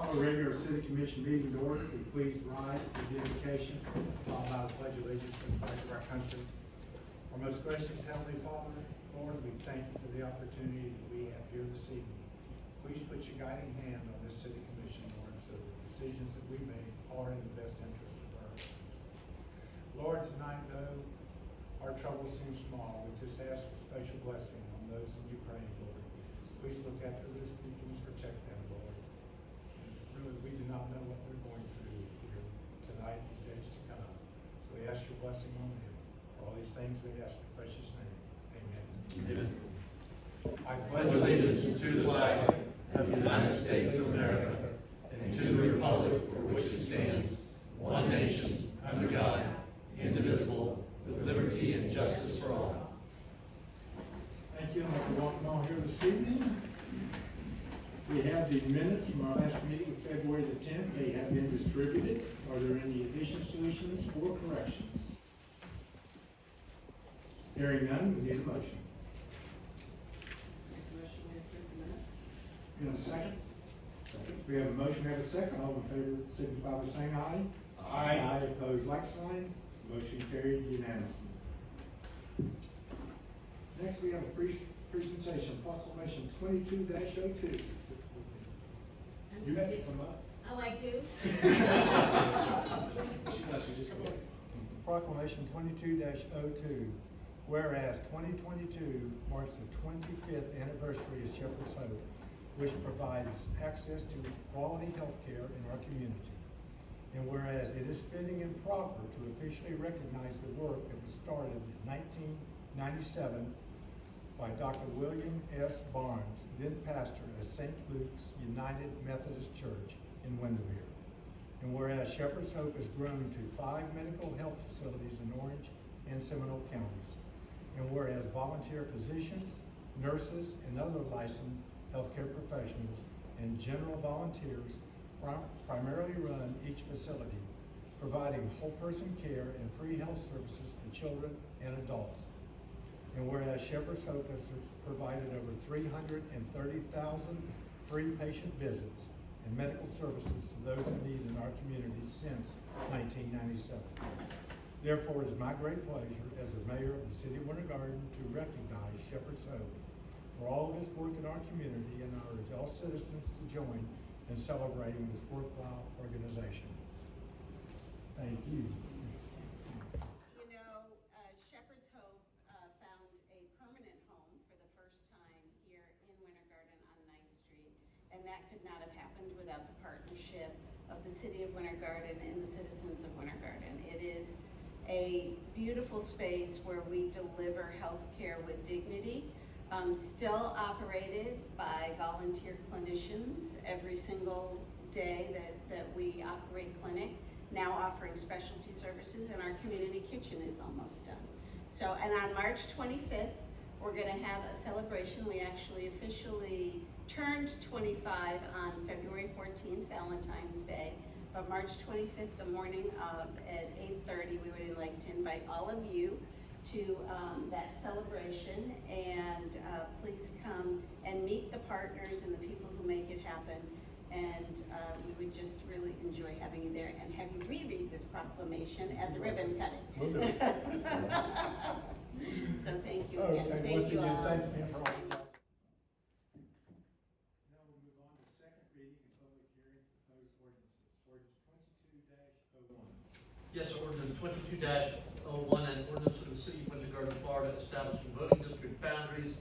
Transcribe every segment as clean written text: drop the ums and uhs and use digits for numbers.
Call the regular city commission meeting to order. Would you please rise for the invocation, followed by the pledge of allegiance to the flag of our country. Our most gracious Heavenly Father, Lord, we thank you for the opportunity that we have here this evening. Please put your guiding hand on this city commission, Lord, so the decisions that we make are in the best interest of our citizens. Lord, tonight, though, our troubles seem small. We just ask a special blessing on those in Ukraine, Lord. Please look after those people and protect them, Lord. Really, we do not know what they're going through here tonight, these days to come. So we ask your blessing on them. For all these things we ask in your precious name. Amen. Amen. I Pledge allegiance to the flag of the United States of America and to the republic for which it stands, one nation, under God, indivisible, with liberty and justice for all. Thank you. I'd like to welcome all here this evening. We have the minutes from our last meeting of February the 10th. They have been distributed. Are there any additions, deletions, or corrections? Hearing none, we need a motion. Make a motion to approve the minutes. In a second? Second. We have a motion, we have a second. All in favor signify by saying aye. Aye. Opposed, like sign. Motion carried unanimously. Next, we have a presentation, proclamation 22-02. You have to come up. Oh, I do? Proclamation 22-02. Whereas 2022 marks the 25th anniversary of Shepherd's Hope, which provides access to quality health care in our community. And whereas it is fitting and proper to officially recognize the work that was started in 1997 by Dr. William S. Barnes, then pastor at St. Luke's United Methodist Church in Windermere. And whereas Shepherd's Hope has grown to 5 medical health facilities in Orange and Seminole counties. And whereas volunteer physicians, nurses, and other licensed healthcare professionals and general volunteers primarily run each facility, providing whole person care and free health services for children and adults. And whereas Shepherd's Hope has provided over 330,000 free patient visits and medical services to those in need in our community since 1997. Therefore, it is my great pleasure as the mayor of the city of Winter Garden to recognize Shepherd's Hope for all of its work in our community, and I urge all citizens to join in celebrating this worthwhile organization. Thank you. You know, Shepherd's Hope found a permanent home for the first time here in Winter Garden on 9th Street, and that could not have happened without the partnership of the city of Winter Garden and the citizens of Winter Garden. It is a beautiful space where we deliver health care with dignity. Still operated by volunteer clinicians every single day that we operate clinic, now offering specialty services, and our community kitchen is almost done. So, and on March 25th, we're gonna have a celebration. We actually officially turned 25 on February 14th, Valentine's Day, but March 25th, the morning of at 8:30, we would like to invite all of you to that celebration, and please come and meet the partners and the people who make it happen. And we would just really enjoy having you there and have you reread this proclamation at the ribbon cutting. Will do. So thank you again. Okay, Thank once you again, all. thank you for all your work. Now we'll move on to second reading and public hearing for proposed ordinances. Ordinance 22-01. Yes, ordinance 22-01, an ordinance of the city of Winter Garden, Florida, establishing voting district boundaries,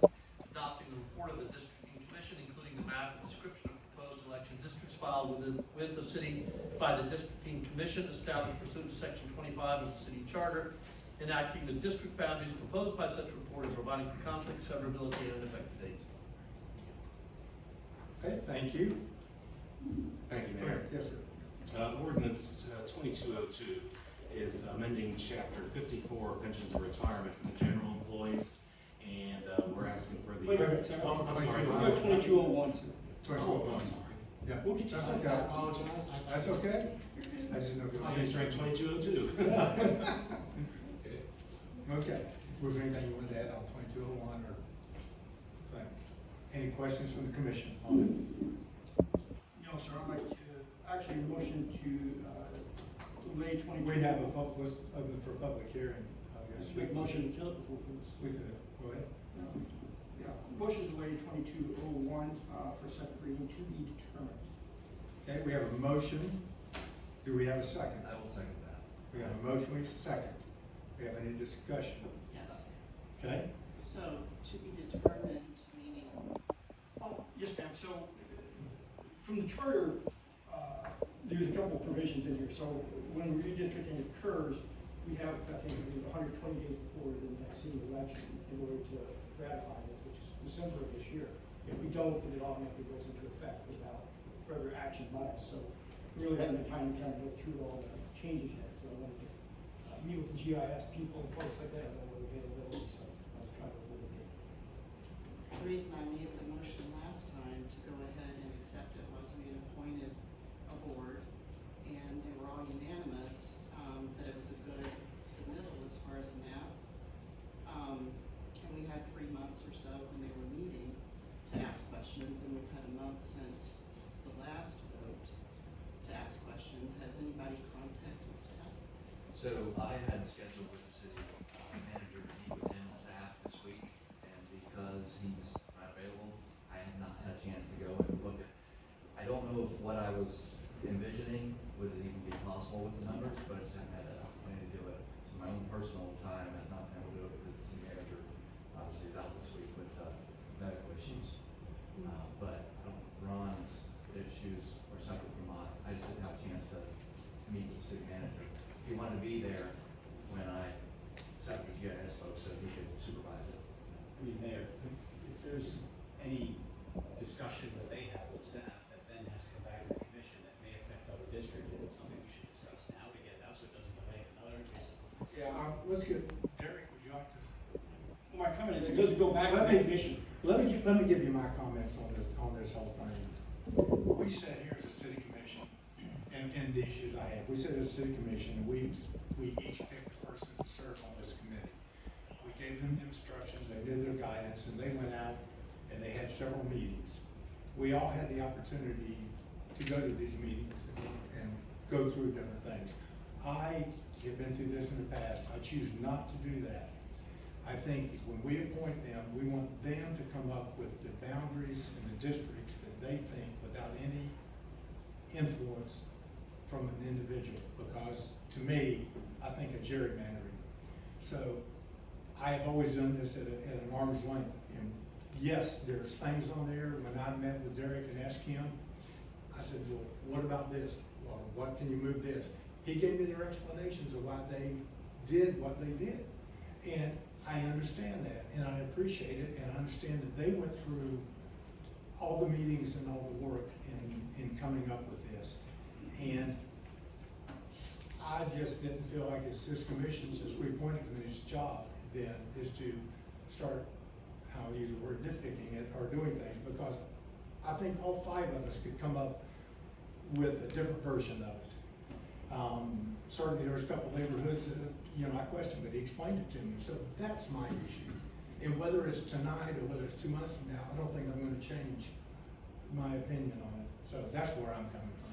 adopting the report of the districting commission, including the map and description of proposed election districts filed with the city by the districting commission, established pursuant to section 25 of the city charter, enacting the district boundaries proposed by such report, and providing for conflict, severability, and effective dates. Okay, thank you. Thank you, Go ahead. Mayor. Yes, sir. Ordinance 2202 is amending Chapter 54 of Pensions and Retirement for the general employees, and we're asking for the... Wait a minute, sir. Oh, I'm sorry. We're 2201, sir. 2201. I'm sorry. Yeah. What did you That's say? okay. I apologize. That's okay. I just know. I just read 2202. Okay. Okay. Was there anything you wanted to add on 2201 or? Any questions from the commission on it? No, sir, I'd like to Actually, motion to delay 22. We have a public, open for public hearing, I guess. Make motion to kill it before, please. We could, go ahead. Yeah, motion to delay 2201 for second reading to be determined. Okay, we have a motion. Do we have a second? I will second that. We have a motion, we have a second. We have any discussion? Yes, Okay? so to be determined, meaning, Oh, yes, ma'am. So from the charter, there's a couple of provisions in here. So when redistricting occurs, we have, I think, 120 days before the next city election in order to ratify this, which is December of this year. If we don't, then it automatically goes into effect without further action by us. So we really haven't had time to kind of go through all the changes yet. So I wanted to meet with the GIS people and folks like that, and then what availability. So I was trying to limit it. the reason I made the motion last time to go ahead and accept it was we had appointed a board, and they were all unanimous, that it was a good submittal as far as the map. And we had 3 months or so when they were meeting to ask questions, and we've had a month since the last vote to ask questions. Has anybody contacted staff? So I had scheduled with the city manager to meet with him and staff this week, and because he's not available, I have not had a chance to go and look at, I don't know if what I was envisioning would even be possible with the numbers, but I just haven't had that opportunity to do it. So my own personal time has not been able to do it because the city manager obviously is out this week with medical issues. But Ron's issues are separate from mine. I just didn't have a chance to meet with the city manager. He wanted to be there when I sat with GIS folks so he could supervise it. I mean, Mayor, if there's any discussion that they have with staff that then has to come back to the commission that may affect other districts, is it something we should discuss now to get that so it doesn't delay another? Yeah, let's get, Derek, would you like to? Well, my comment is it doesn't go back to the commission. Let me give you my comments on this whole thing. We sat here as a city commission, and the issues I had, we sat as a city commission, and we each picked a person to serve on this committee. We gave them instructions, they did their guidance, and they went out and they had several meetings. We all had the opportunity to go to these meetings and go through different things. I have been through this in the past, I choose not to do that. I think when we appoint them, we want them to come up with the boundaries and the districts that they think without any influence from an individual, because to me, I think of gerrymandering. So I have always done this at an arm's length. And yes, there's things on there. When I met with Derek and asked him, I said, well, what about this? Well, what can you move this? He gave me their explanations of why they did what they did. And I understand that, and I appreciate it, and I understand that they went through all the meetings and all the work in coming up with this. And I just didn't feel like it's this commission's, as we appointed committee's job then, is to start, I'll use the word nitpicking it, or doing things, because I think all 5 of us could come up with a different version of it. Certainly there was a couple neighborhoods that, I questioned, but he explained it to me, so that's my issue. And whether it's tonight or whether it's 2 months from now, I don't think I'm gonna change my opinion on it. So that's where I'm coming from.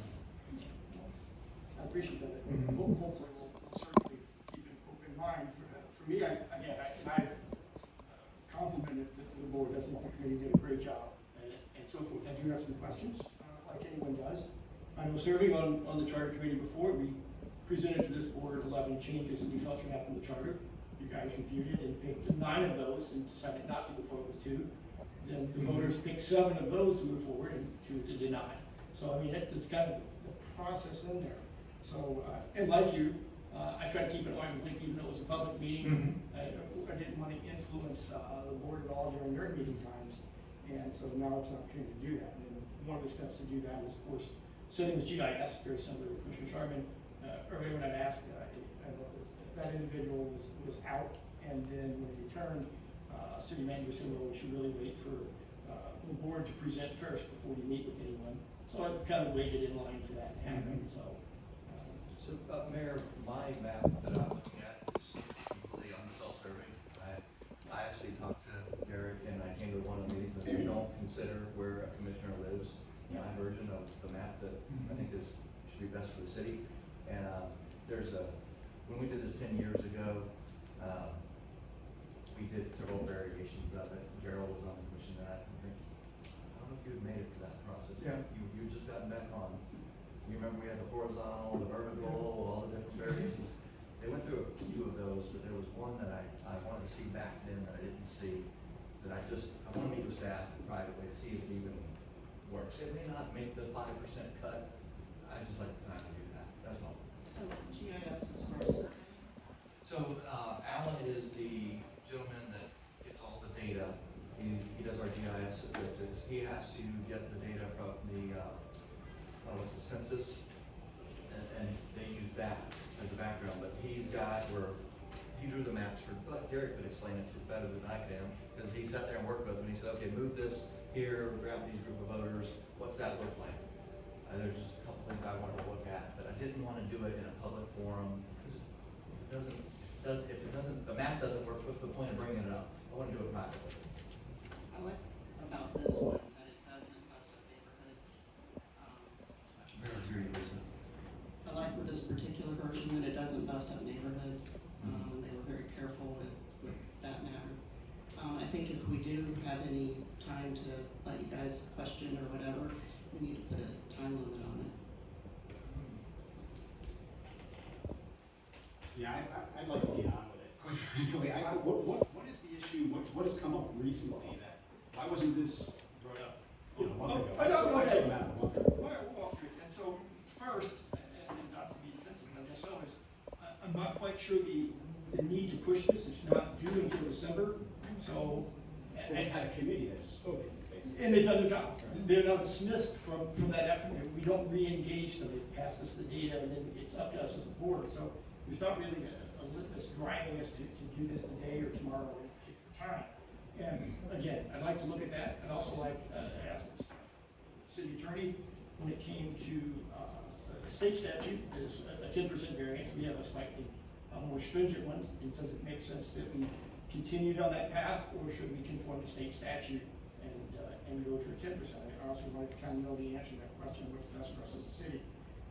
I appreciate that. Mhm. Hopefully we'll certainly keep an open mind. For me, I complimented the board. I think the committee did a great job and so forth. I do have some questions, like anyone does. I know serving on the charter committee before, we presented to this board 11 changes that we felt should happen to the charter. You guys reviewed it and picked 9 of those and decided not to move forward with 2. Then the voters picked 7 of those to move forward and 2 to deny. So I mean, that's kind of the process in there. So, and like you, I try to keep it arm's length even though it was a public meeting. I didn't want to influence the board at all during their meeting times. And so now it's an opportunity to do that. And one of the steps to do that is, of course, sitting with GIS, very similar to Commissioner Sharman. Earlier when I'd asked, I know that individual was out, and then when he returned, city manager said, well, we should really wait for the board to present first before we meet with anyone. So I kind of waited in line for that to happen, so. So, Mayor, my map that I'm looking at is completely self-serving. I actually talked to Derek and I came to one of the meetings and said, don't consider where a commissioner lives. My version of the map that I think is should be best for the city. And, when we did this 10 years ago, we did several variations of it. Gerald was on the commission that I think, I don't know if you had made it for that process. Yeah. You just gotten back on. You remember we had the horizontal, the vertical, all the different variations. They went through a few of those, but there was one that I wanted to see back then that I didn't see, that I want to meet with staff privately to see if it even works. It may not make the 5% cut. I just like the time to do that, that's all. So GIS is for a survey? So, Alan is the gentleman that gets all the data. He does our GIS statistics. He has to get the data from the, what's the census? And they use that as the background, but he drew the maps for, but Gary could explain it better than I can, because he sat there and worked with him, and he said, okay, move this here, grab these group of voters, what's that look like? There's just a couple things I wanted to look at, but I didn't want to do it in a public forum, because if the math doesn't work, what's the point of bringing it up? I want to do it privately. I like about this one that it doesn't mess with neighborhoods. Very agree, Lisa. I like with this particular version that it doesn't bust up neighborhoods. They were very careful with that matter. I think if we do have any time to let you guys question or whatever, we need to put a time limit on it. Yeah, I'd like to get on with it, quite frankly. What is the issue, what has come up recently that, why wasn't this brought up, a month ago? I don't know. I said a month ago. Well, and so first, and not to be defensive of this, I'm not quite sure the need to push this. It's not due until December, so. Well, we had a committee that's spoken, basically. And they've done their job. They're not dismissed from that effort. We don't re-engage them. They pass us the data, and then it's up to us as a board. So there's not really a litmus driving us to do this today or tomorrow or at a particular time. And again, I'd like to look at that. I'd also like to ask the city attorney, when it came to the state statute, there's a 10% variance. We have a slightly more stringent one. And does it make sense that we continued on that path, or should we conform to state statute and go to a 10%? I also like to kind of know the answer to that question, what's best for us as a city.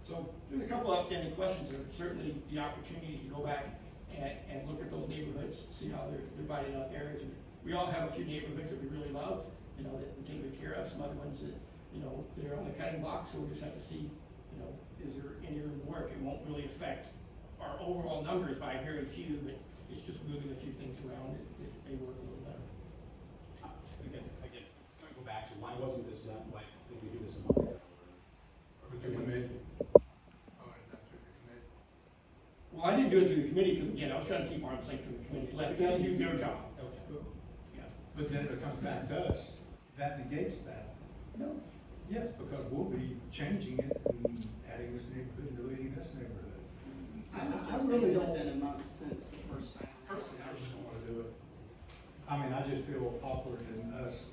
So there's a couple outstanding questions there. Certainly the opportunity to go back and look at those neighborhoods, see how they're divided out there. We all have a few neighborhoods that we really love, that we take good care of. Some other ones that, they're on the cutting block, so we just have to see, is there any room to work? It won't really affect our overall numbers by very few, but it's just moving a few things around that may work a little better. I guess, again, can we go back to why wasn't this done, why did we do this a month ago? With the committee. All right, that's with the committee. Well, I didn't do it through the committee, because again, I was trying to keep arm's length from the committee, let them do their job. Okay. Yeah. But then it comes back to us. That negates that. No. Yes, because we'll be changing it and adding this neighborhood and deleting this neighborhood. I was I just really saying it's don't- been a month since the first time. Personally, I just don't wanna do it. I mean, I just feel awkward in us.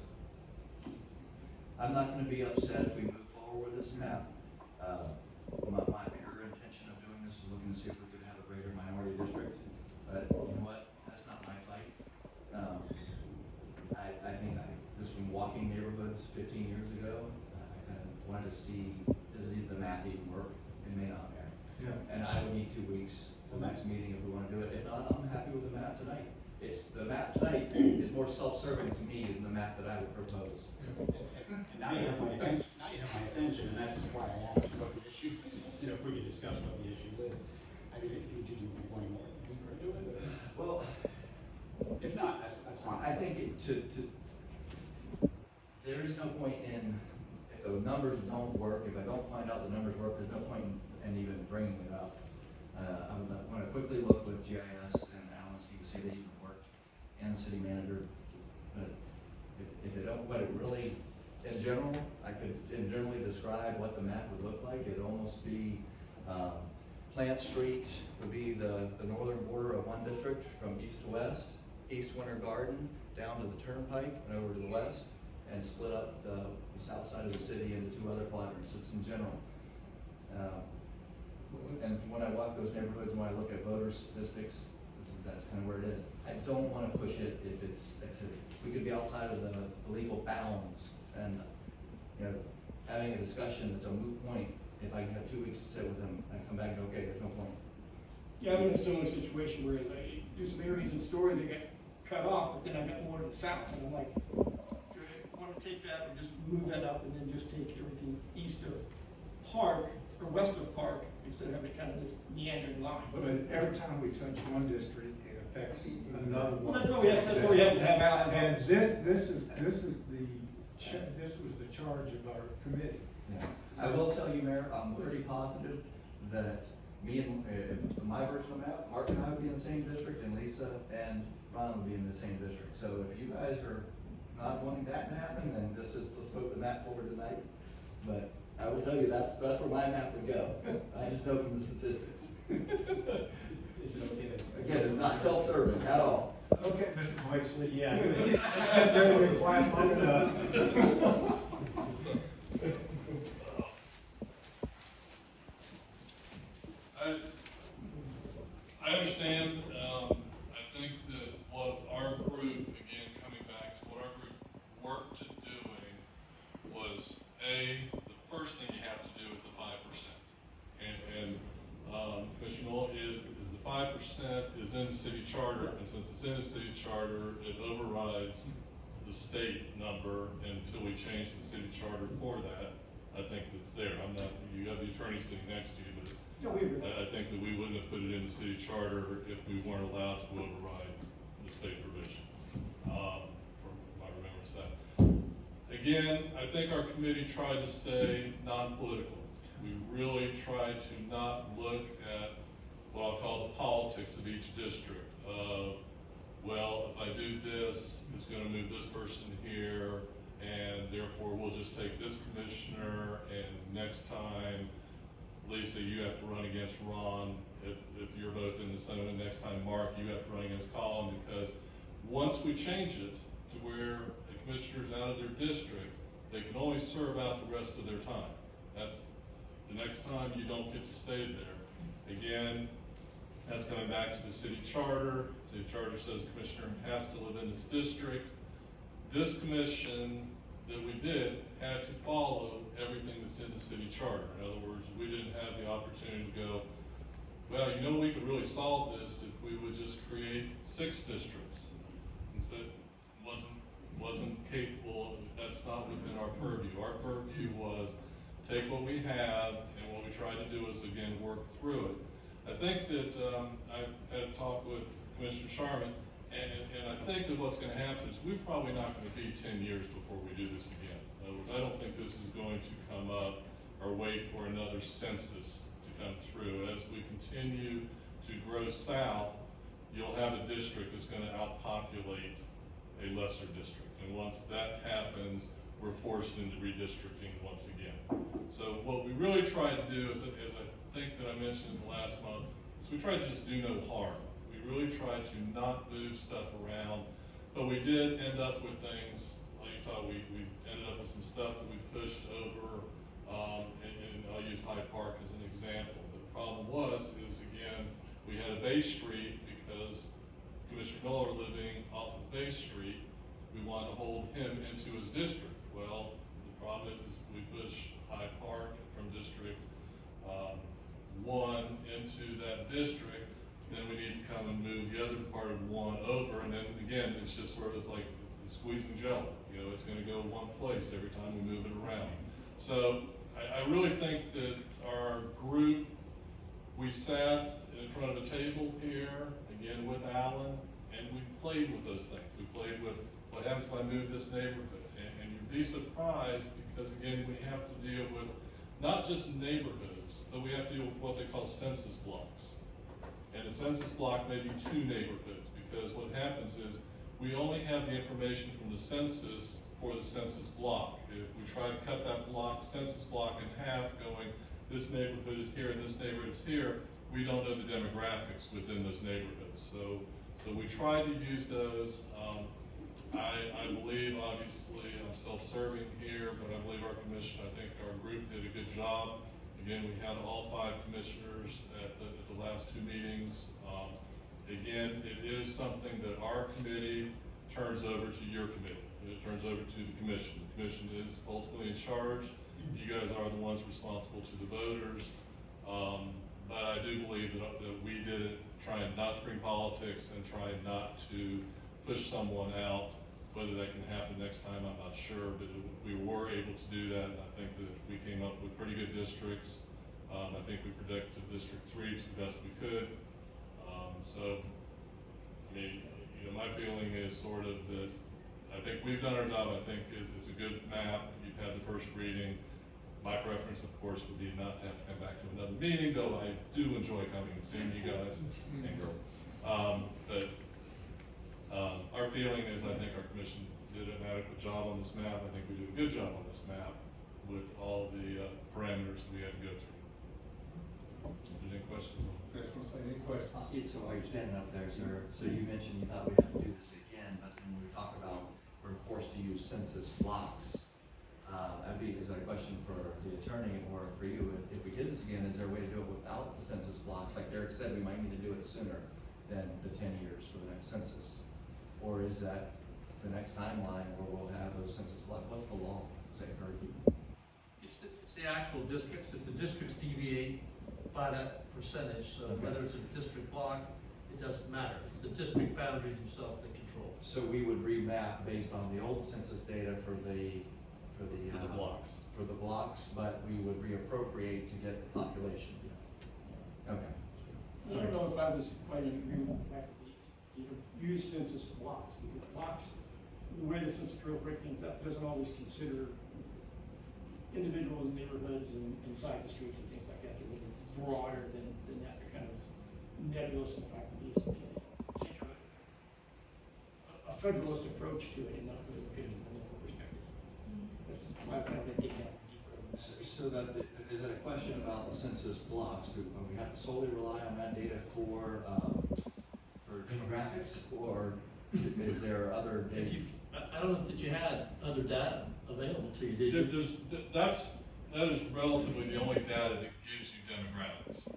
I'm not gonna be upset if we move forward with this map. My pure intention of doing this is looking to see if we could have a greater minority district, but you know what, that's not my fight. I think just from walking neighborhoods 15 years ago, I kind of wanted to see, does the math even work? It may not, Mayor. Yeah. And I would need 2 weeks, the next meeting if we wanna do it. If not, I'm happy with the map tonight. The map tonight is more self-serving to me than the map that I would propose. And now you have my attention, and that's why I asked what the issue, if we could discuss what the issue is. I mean, would you want more deeper into it? Well, If not, that's fine. I think there is no point in, if the numbers don't work, if I don't find out the numbers work, there's no point in even bringing it up. I want to quickly look with GIS and Alan, so you can see they even worked, and the city manager. But if they don't, what it really, in general, I could generally describe what the map would look like. It'd almost be, Plant Street would be the northern border of one district from east to west, East Winter Garden down to the Turnpike and over to the west, and split up the south side of the city into 2 other quadrants. It's in general. And when I walk those neighborhoods, when I look at voter statistics, that's kind of where it is. I don't want to push it if it's, we could be outside of the legal bounds, and having a discussion that's a moot point if I have 2 weeks to sit with them, I come back and go, okay, there's no point. Yeah, I'm in a similar situation, whereas there's some areas in Story that got cut off, but then I got more to the south, and I'm like, do I wanna take that or just move that up and then just take everything east of Park, or west of Park, instead of having kind of this meandering line? But every time we touch one district, it affects another Well, one. that's why we have to have Alan. And this was the charge of our committee. Yeah. I will tell you, Mayor, I'm pretty positive that me and, my version of the map, Mark and I would be in the same district, and Lisa and Ron would be in the same district. So if you guys are not wanting that to happen, then let's vote the map forward tonight. But I will tell you, that's where my map would go. I just know from the statistics. Is it okay to? Again, it's not self-serving at all. Okay, Mr. Blakesley. Yeah. Sit there and quiet long enough. I understand, I think that what our group, again, coming back to what our group worked to doing was, the first thing you have to do is the 5%. And Commissioner Knoll, is the 5% is in the city charter, and since it's in the city charter, it overrides the state number until we change the city charter for that. I think it's there. You have the attorney sitting next to you, but No, we agree. I think that we wouldn't have put it in the city charter if we weren't allowed to override the state provision, from my remembrance that. Again, I think our committee tried to stay non-political. We really tried to not look at what I'll call the politics of each district. Well, if I do this, it's gonna move this person here, and therefore we'll just take this commissioner, and next time, Lisa, you have to run against Ron. If you're both in the Senate, next time, Mark, you have to run against Colin, because once we change it to where a commissioner's out of their district, they can only serve out the rest of their time. That's the next time you don't get to stay there. Again, that's coming back to the city charter. City charter says the commissioner has to live in this district. This commission that we did had to follow everything that's in the city charter. In other words, we didn't have the opportunity to go, well, you know, we could really solve this if we would just create 6 districts. Instead, wasn't capable, that's not within our purview. Our purview was take what we have, and what we tried to do is, again, work through it. I think that I've had a talk with Commissioner Sharman, and I think that what's gonna happen is we're probably not gonna be 10 years before we do this again. In other words, I don't think this is going to come up or wait for another census to come through. As we continue to grow south, you'll have a district that's gonna outpopulate a lesser district. And once that happens, we're forced into redistricting once again. So what we really tried to do is, as I think that I mentioned in the last month, is we tried to just do no harm. We really tried to not move stuff around, but we did end up with things, like you thought, we ended up with some stuff that we pushed over, and I'll use Hyde Park as an example. The problem is again, we had a Bay Street because Commissioner Miller living off of Bay Street, we wanted to hold him into his district. Well, the problem is we push Hyde Park from District 1 into that district, then we need to come and move the other part of 1 over, and then again, it's just sort of like it's squeezing jello. You know, it's gonna go one place every time we move it around. So I really think that our group, we sat in front of a table here, again with Alan, and we played with those things. We played with what happens if I move this neighborhood, and you'd be surprised because again, we have to deal with not just neighborhoods, but we have to deal with what they call census blocks. And a census block may be 2 neighborhoods, because what happens is we only have the information from the census for the census block. If we try to cut that census block in half, going this neighborhood is here and this neighborhood is here, we don't know the demographics within those neighborhoods. So we tried to use those. I believe, obviously, I'm self-serving here, but I believe our commission, I think our group did a good job. Again, we had all 5 commissioners at the last 2 meetings. Again, it is something that our committee turns over to your committee. it turns over to the commission. The commission is ultimately in charge. You guys are the ones responsible to the voters. But I do believe that we did it trying not to bring politics and trying not to push someone out. Whether that can happen next time, I'm not sure, but we were able to do that, and I think that we came up with pretty good districts. I think we protected District 3 to the best we could. So, I mean, you know, my feeling is sort of that I think we've done our job. I think it's a good map. You've had the first reading. My preference, of course, would be not to have to come back to another meeting, though I do enjoy coming and seeing you guys and girl. Our feeling is I think our commission did an adequate job on this map. I think we did a good job on this map with all the parameters that we had to go through. If there's any questions? Any questions? So while you're standing up there, sir, so you mentioned you thought we'd have to do this again, but when we talk about we're forced to use census blocks, is that a question for the attorney or for you? If we did this again, is there a way to do it without the census blocks? Like Derek said, we might need to do it sooner than the 10 years for the next census. Or is that the next timeline where we'll have those census blocks? What's the law say, or It's the actual districts. If the districts deviate by that percentage, so Okay. whether it's a district block, it doesn't matter. It's the district boundaries themselves that control. So we would remap based on the old census data for the blocks. For the blocks, but we would reappropriate to get the population. Okay. I don't know if I was quite in agreement with the fact that you use census blocks, because blocks, the way the Census Bureau breaks things up, doesn't always consider individuals and neighborhoods and sides of streets and things like that. They're a little broader than that. They're kind of nebulous in the fact that you take a federalist approach to it and not really look at it from a local perspective. That's why I kind of dig down deeper. So that, is it a question about the census blocks? Do we have to solely rely on that data for demographics, or is there other data? If you, I don't know that you had other data available to you, did you? That is relatively the only data that gives you demographics.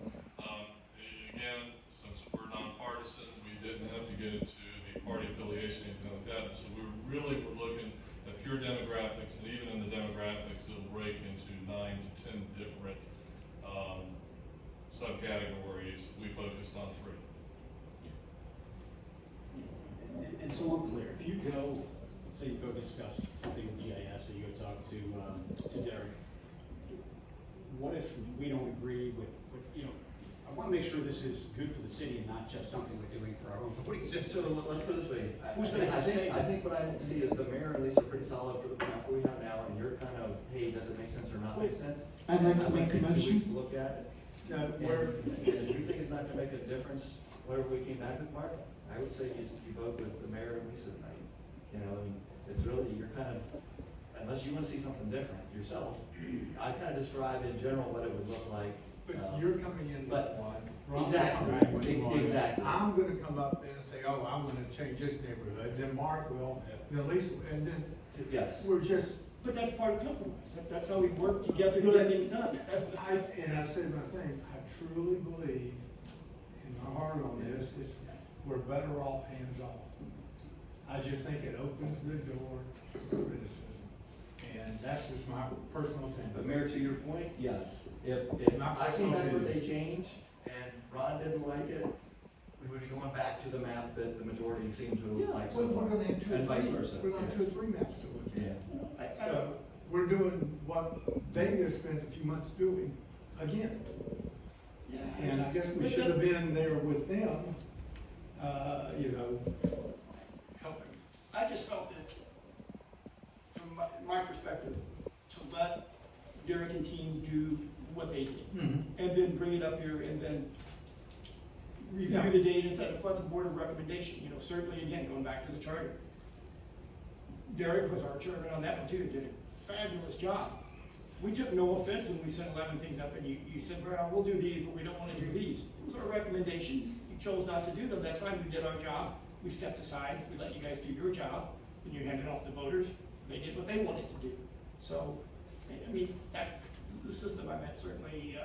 Again, since we're nonpartisan, we didn't have to get into the party affiliation and anything like that. So we were looking at pure demographics, and even in the demographics, it'll break into 9 to 10 different subcategories. We focused on 3. And so I'm clear, if you go, let's say you go discuss something with GIS, or you go talk to Derek, what if we don't agree with, you know, I want to make sure this is good for the city and not just something we're doing for our own voting So system. let's put it this way. Who's gonna have say? I think what I see is the mayor and Lisa are pretty solid for the map we have now, and you're kind of, hey, does it make sense or not make sense? I'd like to would make a take 2 motion. weeks to look at it. No, And if you think it's not gonna make a difference, whatever we came back with, Mark, I would say you vote with the mayor and Lisa tonight. You know, I mean, it's really, you're kind of, unless you wanna see something different yourself, I kind of describe in general what it would look like. But you're coming in with but- one. Ron's Exactly, coming in with one. exactly. I'm gonna come up and say, oh, I'm gonna change this neighborhood, then Mark will, then Lisa, and then Yes. we're just, But that's part of compromise. That's how we work together to get things done. and I said my thing, I truly believe in my heart on this, we're better off hands off. I just think it opens the door to criticism, and that's just my personal But opinion. Mayor, to your point, yes, if Not I came back with personal a change and Ron didn't like it, we would be going back to the map that the majority seemed to like so Well, far. we're gonna have 2 or And vice 3, versa. we're gonna have 2 or 3 maps to look at. Yeah. So, we're doing what they have spent a few months doing again. Yeah. And I guess we should have been there with them, you know, helping. I just felt that, from my perspective, to let Derek and team do what they did, and then bring it up here and then review Yeah. the data and set what's a board of recommendation, you know, certainly, again, going back to the charter. Derek was our chairman on that one too, did a fabulous job. We took no offense when we sent 11 things up and you said, well, we'll do these, but we don't wanna do these. It was our recommendation, you chose not to do them, that's fine, we did our job, we stepped aside, we let you guys do your job, and you handed off the voters, they did what they wanted to do. So, I mean, that's the system I met certainly,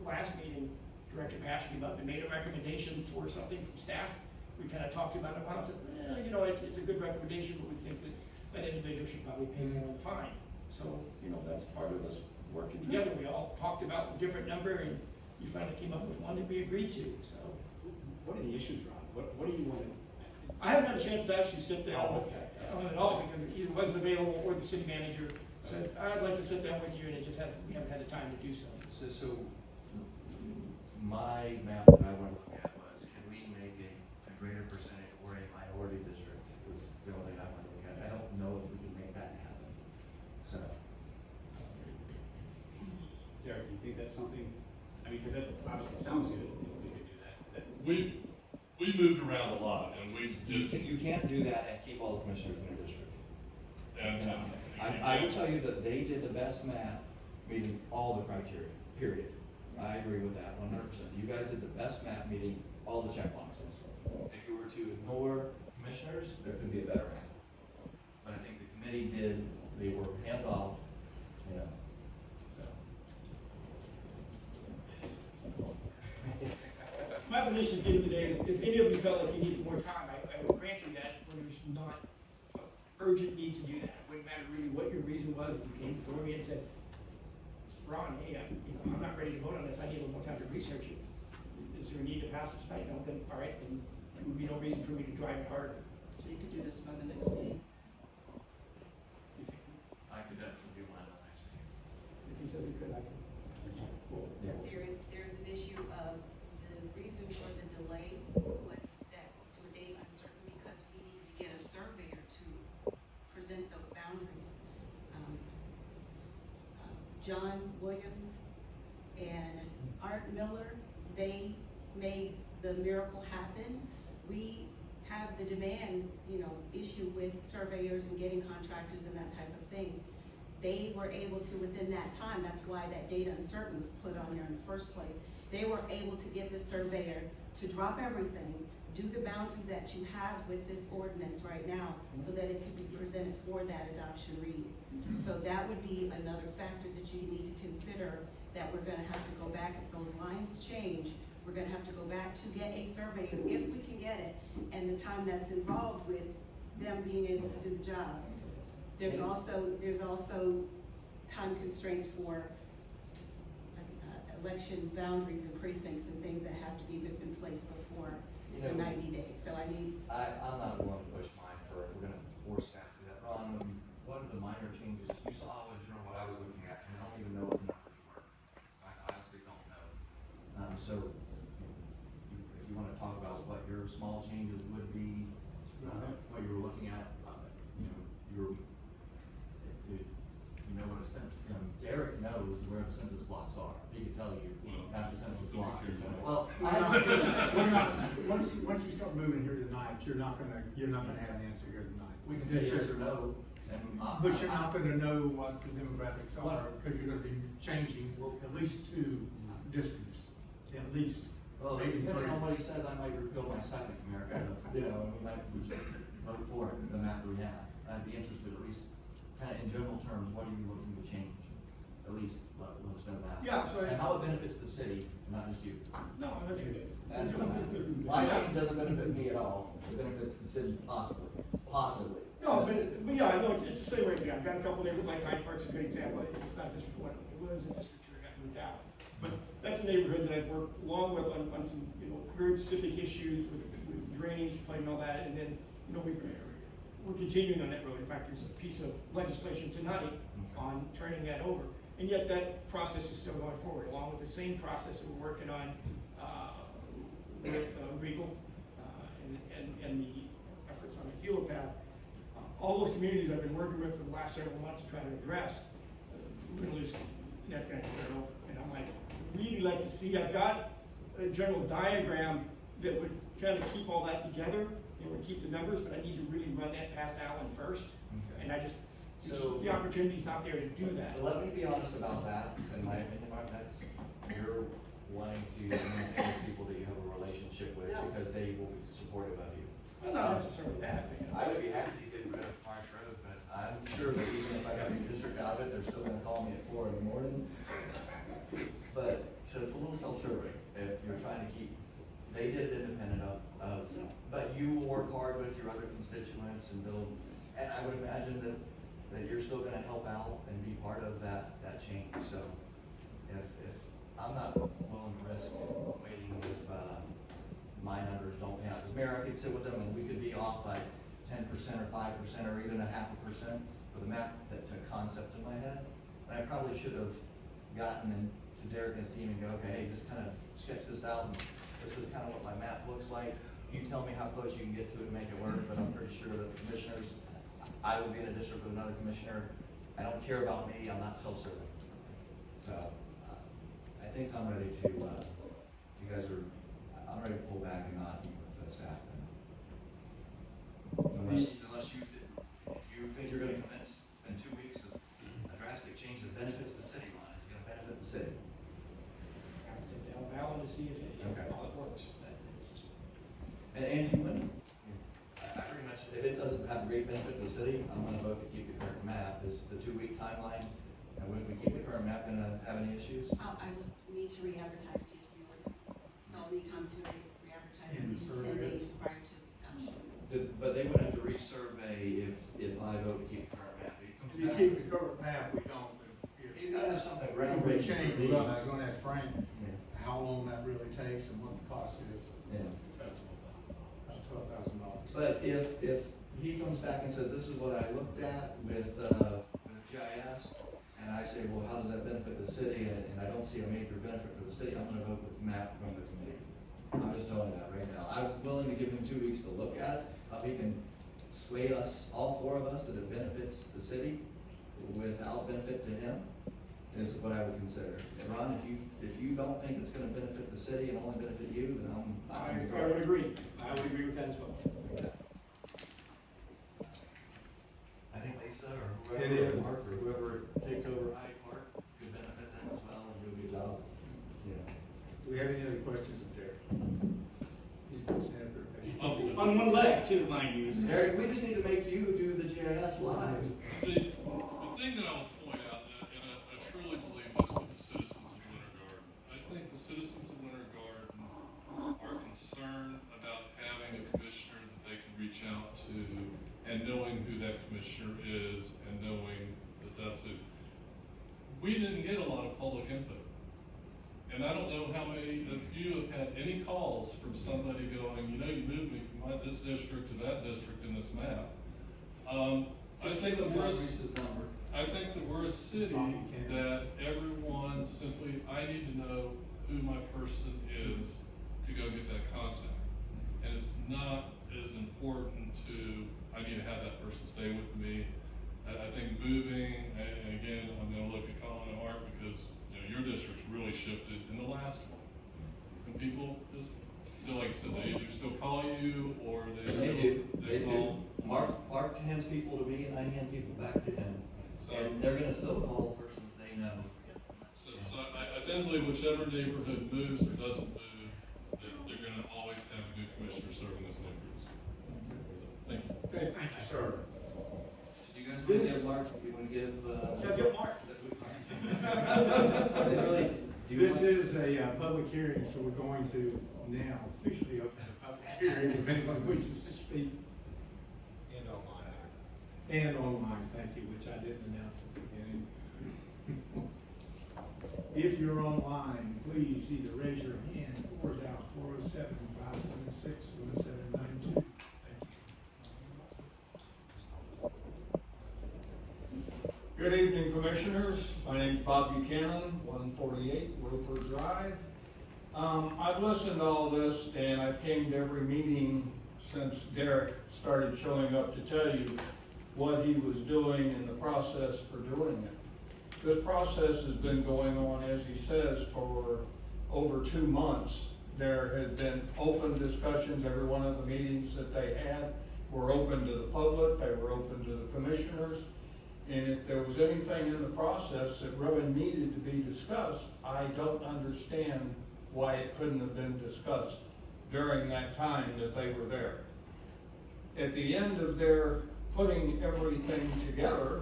last meeting, Director Paschke about, they made a recommendation for something from staff. We kind of talked about it, and said, you know, it's a good recommendation, but we think that that individual should probably pay more in the fine. So, that's part of us working together. We all talked about the different number, and you finally came up with one that we agreed to, so. What are the issues, Ron? What do you want to? I haven't had a chance to actually sit down with on it all, because it either wasn't available or the city manager said, I'd like to sit down with you, and we haven't had the time to do so. So my map that I wanted to look at was, can we make a greater percentage or a minority district, was the only thing I wanted to look at. I don't know if we can make that happen. So, Derek, do you think that's something, I mean, because that obviously sounds good, if we could do that. We moved around a lot, and we did, you can't do that and keep all the commissioners in your district. and, I will tell you that they did the best map, meeting all the criteria, period. I agree with that 100%. You guys did the best map, meeting all the check boxes. If you were to ignore commissioners, there could be a better map. But I think the committee they were hands off, so. My position at the end of the day is, if any of you felt like you needed more time, I would grant you that, when there's not urgent need to do that. It wouldn't matter really what your reason was, if you came before me and said, Ron, hey, I'm not ready to vote on this, I need a little more time to research it. Is there a need to pass it tonight? No, then, all right, then there would be no reason for me to drive it harder. So you could do this by the next meeting. I could definitely do mine on next week. If he says he could, I can. Cool. There's an issue of the reason for the delay was that to a date uncertain, because we needed to get a surveyor to present those boundaries. John Williams and Art Miller, they made the miracle happen. We have the demand, issue with surveyors and getting contractors and that type of thing. They were able to, within that time, that's why that data uncertain was put on there in the first place. They were able to get the surveyor to drop everything, do the boundaries that you have with this ordinance right now, so that it could be presented for that adoption read. So that would be another factor that you need to consider, that we're gonna have to go back, if those lines change, we're gonna have to go back to get a surveyor, if we can get it, and the time that's involved with them being able to do the job. There's also time constraints for election boundaries and precincts and things that have to be in place before the 90 days. So I need. I'm not going to push mine for, if we're gonna force staff to do that. Ron, one of the minor changes, you saw in general what I was looking at, and I don't even know what the numbers were. I honestly don't know. So, if you wanna talk about what your small changes would be, what you were looking at, you know what a census, Derek knows where the census blocks are. He can tell you, that's a census block. Well, Once you start moving here tonight, you're not gonna have an answer here tonight. we can say yes or no, and. But you're not gonna know what the demographics are, because you're gonna be changing at least 2 districts, at least. Well, maybe depending 3. on what he says, I might repeal my second America, we might vote for it, the map we have. I'd be interested, at least, kind of in general terms, what are you looking to change? At least let us know that. Yeah, so And how it benefits the city, not just you. No, that's good. That's what I'm after. My change doesn't benefit me at all, it benefits the city possibly. No, but yeah, I know, it's the same way, I've got a couple neighborhoods, like Hyde Park's a good example, it's not District 1, it was in District 2, it got moved out. But that's a neighborhood that I've worked along with on some, very specific issues with drainage, flooding and all that, and then, we're continuing on that road. In fact, there's a piece of legislation tonight on turning that over. And yet that process is still going forward, along with the same process that we're working on with Regal and the efforts on the helipad. All those communities I've been working with for the last several months to try to address, we're gonna lose, that's gonna turn over. And I'm like, really like to see, I've got a general diagram that would kind of keep all that together, would keep the numbers, but I need to really run that past Alan first. Okay. And the opportunity's not there to do that. Let me be honest about that, in my opinion, Mark, that's, you're wanting to maintain with people that you have a relationship with, because they will be supportive of you. Well, not necessarily that, I would be happy to get rid of Marsh Road, but I'm sure that even if I got the district out of it, they're still gonna call me at 4 in the morning. But, so it's a little self-serving, if you're trying to keep, they did it independent of, but you will work hard with your other constituents and build And I would imagine that you're still gonna help out and be part of that change, so if I'm not willing to risk waiting if, my numbers don't pan out, because Mayor, I could sit with them and we could be off by 10% or 5% or even 0.5% for the map. That's a concept in my head, and I probably should have gotten into Derek and his team and go, okay, hey, just kind of sketch this out, and this is kind of what my map looks like. You tell me how close you can get to it and make it work, but I'm pretty sure that the commissioners, I would be in a district with another commissioner. I don't care about me, I'm not self-serving. So, I think I'm ready to, you guys are, I'm ready to pull back and not meet with the staff then. Unless if you think you're gonna convince in 2 weeks of a drastic change that benefits the city, Ron, is it gonna benefit the city? I would take down ballot to see if all it works. And Angie, when, I pretty much, if it doesn't have great benefit to the city, I'm gonna vote to keep the current map. Is the 2-week timeline, and when we keep the current map, gonna have any issues? I would need to re-advertise the ordinance, so I'll need time to re-advertise And at least 10 survey. days prior to adoption. But they would have to resurvey if I vote to keep the current map. It comes If you back- keep the current map, we don't. He's gotta have something If we groundbreaking. change, for me. I was gonna ask Frank Yeah. how long that really takes and what the cost is. Yeah. About $12,000. But if he comes back and says, this is what I looked at with GIS, and I say, well, how does that benefit the city, and I don't see a major benefit for the city, I'm gonna vote with the map from the committee. I'm just telling you that right now. I'm willing to give him 2 weeks to look at it, if he can sway us, all 4 of us, that it benefits the city without benefit to him, is what I would consider. And Ron, if you don't think it's gonna benefit the city and only benefit you, then I would agree. I would agree with that as well. I think Lisa or It whoever, is. Mark or whoever takes over Hyde Park could benefit them as well and do a good job. You know. Do we have any other questions of Derek? He's been standing there patient. On one leg too, mind you. Eric, we just need to make you do the GIS live. The thing that I'll point out, and I truly believe this with the citizens of Winter Garden, I think the citizens of Winter Garden are concerned about having a commissioner that they can reach out to and knowing who that commissioner is and knowing that that's who. We didn't get a lot of public input. And I don't know how many of you have had any calls from somebody going, you know, you moved me from this district to that district in this map. I think that we're a city that everyone simply, I need to know who my person is to go get that contact. And it's not as important to, I need to have that person stay with me. I think moving, and again, I'm gonna look at Colin and Mark because, you know, your district's really shifted in the last one. And people just feel like I said, they either still call you or They do. they call. Mark hands people to me and I hand people back to him. So, And they're gonna still call the person they know. so I tend to believe whichever neighborhood moves or doesn't move, that they're gonna always have a good commissioner serving those neighborhoods. Thank you. Okay, thank you, sir. So you guys wanna give Mark, you wanna give, Yeah, give Mark. Is it really, do you This want- is a public hearing, so we're going to now officially open the public hearing, if anyone wishes to speak. And online. And online, thank you, which I didn't announce at the beginning. If you're online, please either raise your hand or dial 407-576-1792. Thank you. Good evening, Commissioners. My name's Bob Buchanan, 148 Roper Drive. I've listened to all this and I've came to every meeting since Derek started showing up to tell you what he was doing and the process for doing it. This process has been going on, as he says, for over 2 months. There had been open discussions. Every one of the meetings that they had were open to the public, they were open to the commissioners. And if there was anything in the process that really needed to be discussed, I don't understand why it couldn't have been discussed during that time that they were there. At the end of their putting everything together,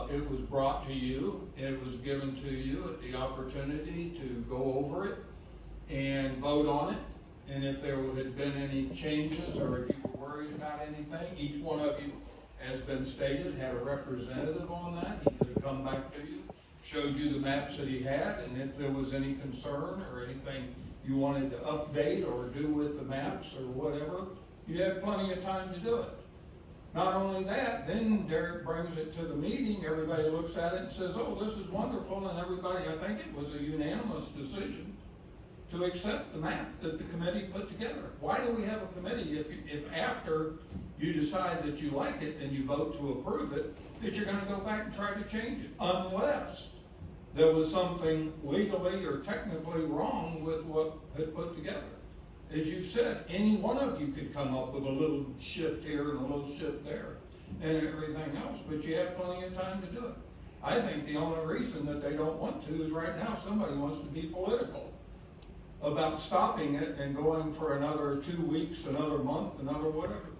it was brought to you, it was given to you at the opportunity to go over it and vote on it. And if there had been any changes or if you were worried about anything, each one of you has been stated, had a representative on that. He could have come back to you, showed you the maps that he had, and if there was any concern or anything you wanted to update or do with the maps or whatever, you had plenty of time to do it. Not only that, then Derek brings it to the meeting, everybody looks at it and says, oh, this is wonderful, and everybody, I think it was a unanimous decision to accept the map that the committee put together. Why do we have a committee if after you decide that you like it and you vote to approve it, that you're gonna go back and try to change it? Unless there was something legally or technically wrong with what had put together. As you've said, any one of you could come up with a little shift here and a little shift there and everything else, but you have plenty of time to do it. I think the only reason that they don't want to is right now somebody wants to be political about stopping it and going for another 2 weeks, another month, another whatever.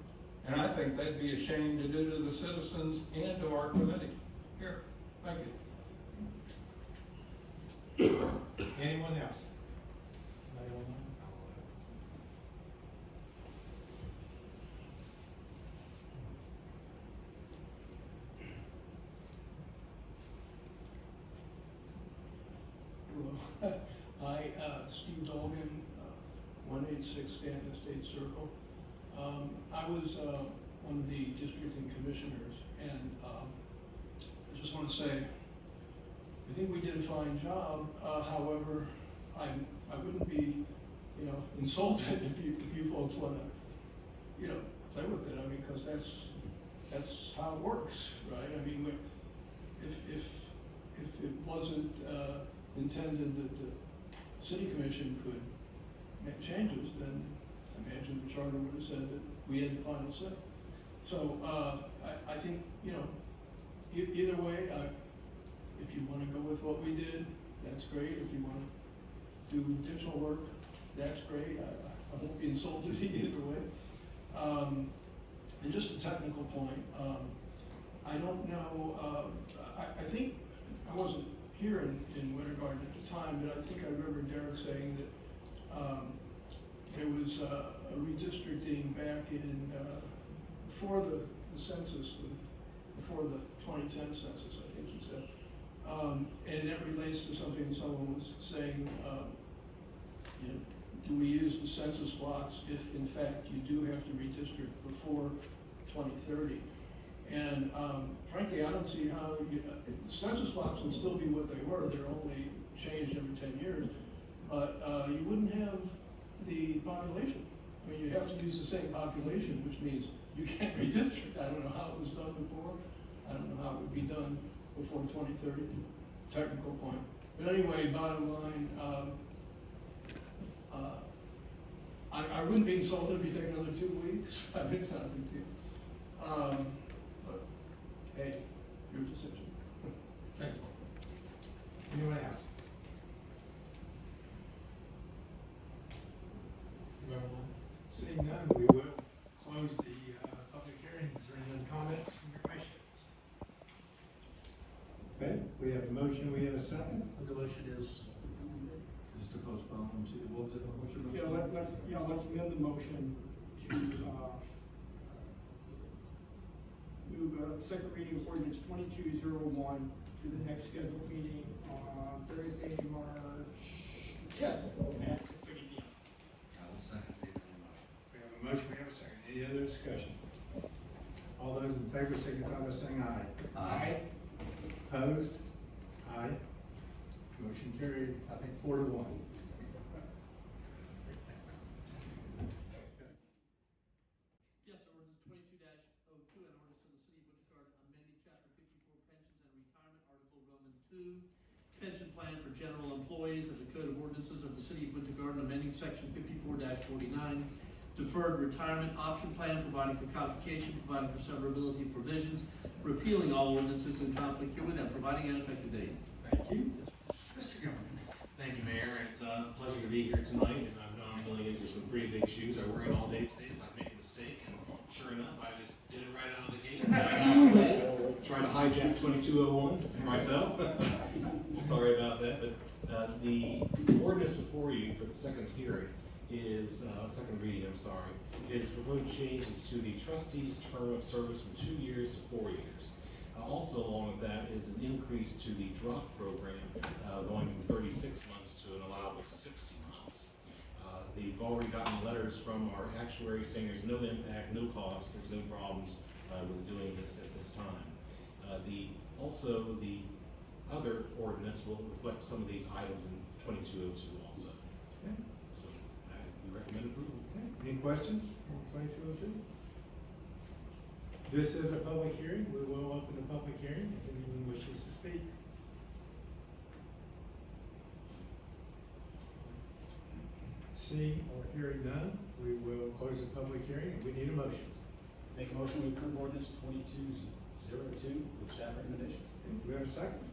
And I think that'd be a shame to do to the citizens and to our committee. Here, thank you. Anyone else? Hi, Steve Dolgan, 186 Stanton Estate Circle. I was one of the districting commissioners, and I just want to say, I think we did a fine job. However, I wouldn't be, insulted if you folks want to, play with it. I mean, because that's how it works, right? I mean, if it wasn't intended that the city commission could make changes, then I imagine the charter would have said that we had the final say. So I think, either way, if you want to go with what we did, that's great. If you want to do additional work, that's great. I won't be insulted either way. And just a technical point, I don't know, I think, I wasn't here in Winter Garden at the time, but I think I remember Derek saying that there was a redistricting back in, before the census, before the 2010 census, I think he said. And that relates to something someone was saying, do we use the census blocks if in fact you do have to redistrict before 2030? And frankly, I don't see how, census blocks will still be what they were. They're only changed every 10 years. But you wouldn't have the population. I mean, you have to use the same population, which means you can't redistrict. I don't know how it was done before. I don't know how it would be done before 2030, technical point. But anyway, bottom line, I wouldn't be insulted if you take another 2 weeks. I mean, it's not a big deal. But hey, your decision. Thank you. Anyone else? Seeing none, we will close the public hearing. Is there any comments from the commission? Okay, we have a motion, we have a second. The motion is Just to postpone to, what was it, what's your motion? Let's amend the motion to move second reading of ordinance 2201 to the next scheduled meeting on Thursday, March 10th at 6:30 p.m. I will second the motion. We have a motion, we have a second. Any other discussion? All those in favor signify by saying aye. Aye. Opposed? Aye. Motion carried, I think 4-1. Yes, ordinance 22-02, an ordinance of the city of Winter Garden amending chapter 54 pensions and retirement, article Roman 2, pension plan for general employees of the Code of Ordinances of the city of Winter Garden, amending section 54-49, deferred retirement option plan, providing for complication, providing for severability provisions, repealing all ordinances in conflict herewith, and providing an effective date. Thank you. Mr. Gilman. Thank you, Mayor. It's a pleasure to be here tonight, and I know I'm filling into some pretty big shoes. I worry all day today if I make a mistake, and sure enough, I just did it right out of the gate. Trying to hijack 2201 myself. Sorry about that, but the ordinance before you for the second hearing is, second reading, I'm sorry, is proposed changes to the trustees' term of service from 2 years to 4 years. Also along with that is an increase to the drop program, going from 36 months to an allowable 60 months. They've already gotten letters from our actuary saying there's no impact, no cost, there's no problems with doing this at this time. Also the other ordinance will reflect some of these items in 2202 also. Okay. So we recommend approval. Okay. Any questions on 2202? This is a public hearing. We will open the public hearing if anyone wishes to speak. Seeing or hearing none, we will close the public hearing and we need a motion. Make a motion to approve ordinance 2202 with staff recommendations. Okay, do we have a second?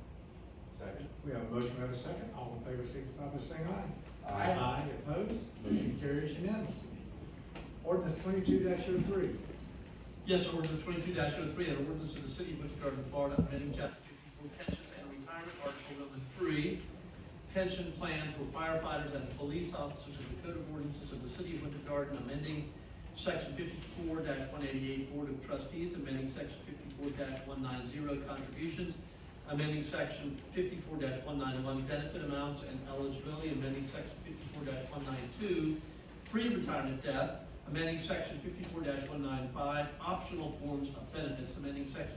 Second. We have a motion, we have a second. All in favor signify by saying aye. Aye. Opposed? Motion carries unanimously. Ordinance 22-03. Yes, ordinance 22-03, an ordinance of the city of Winter Garden, Florida, amending chapter 54 pensions and retirement, article number 3, pension plan for firefighters and police officers of the Code of Ordinances of the city of Winter Garden, amending section 54-188 Board of Trustees, amending section 54-190 contributions, amending section 54-191 benefit amounts and eligibility, amending section 54-192 pre-retirement death, amending section 54-195 optional forms of benefits, amending section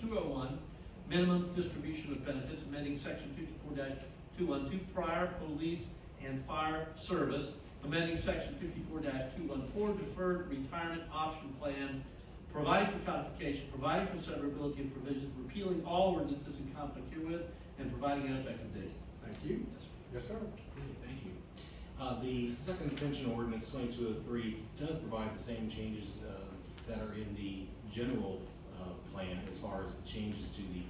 54-201 minimum distribution of benefits, amending section 54-212 prior police and fire service, amending section 54-214 deferred retirement option plan, providing for codification, providing for severability of provisions, repealing all ordinances in conflict herewith, and providing an effective date. Thank you. Yes, sir. Yes, sir. Okay, thank you. The second pension ordinance 2203 does provide the same changes that are in the general plan as far as the changes to the